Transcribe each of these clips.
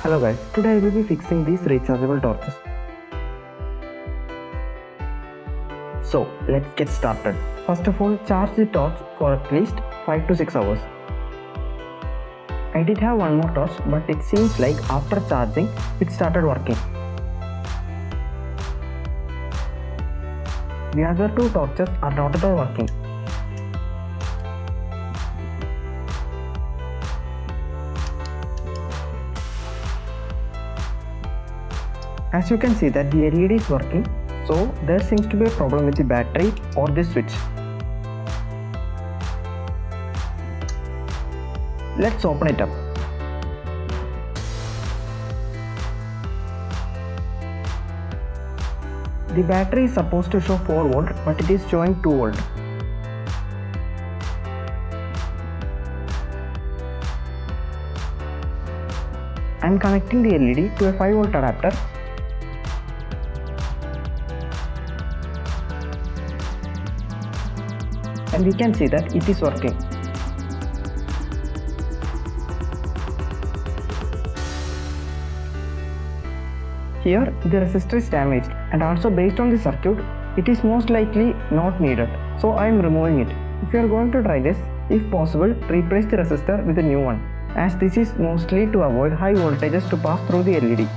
Hello guys, today I will be fixing these rechargeable torches. So let's get started. First of all, charge the torch for at least 5 to 6 hours. I did have one more torch, but it seems like after charging it started working. The other two torches are not at all working. As you can see that the LED is working, so there seems to be a problem with the battery or the switch. Let's open it up. The battery is supposed to show 4 volt, but it is showing 2 volt. I am connecting the LED to a 5 volt adapter. And we can see that it is working. Here the resistor is damaged, and also based on the circuit it is most likely not needed, so I am removing it. If you are going to try this, if possible replace the resistor with a new one, as this is mostly to avoid high voltages to pass through the LED.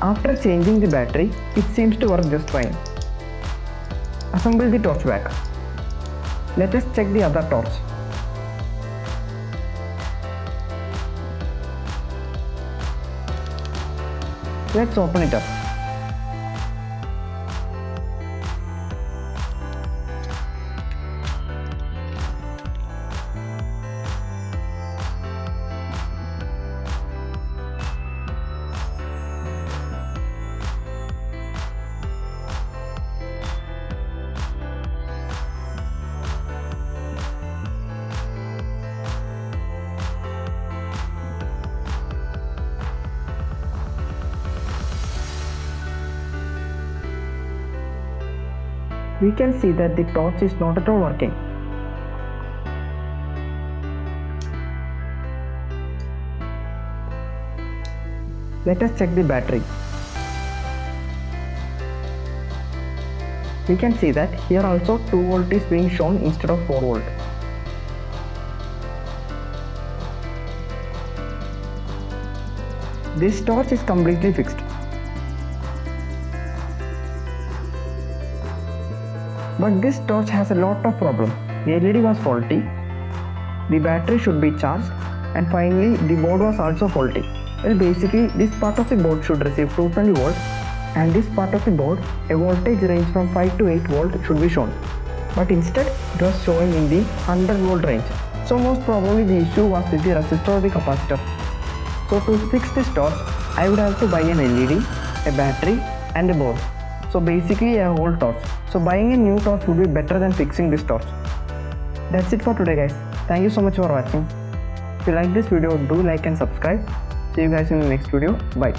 After changing the battery, it seems to work just fine. Assemble the torch back. Let us check the other torch. Let's open it up. We can see that the torch is not at all working. Let us check the battery. We can see that here also 2 volt is being shown instead of 4 volt. This torch is completely fixed. But this torch has a lot of problems. The LED was faulty, the battery should be charged, and finally the board was also faulty. Well, basically this part of the board should receive 220 volts, and this part of the board a voltage range from 5 to 8 volt should be shown. But instead it was showing in the 100 volt range. So most probably the issue was with the resistor or the capacitor. So to fix this torch, I would have to buy an LED, a battery and a board. So basically a whole torch. So buying a new torch would be better than fixing this torch. That's it for today guys. Thank you so much for watching. If you like this video, do like and subscribe. See you guys in the next video. Bye.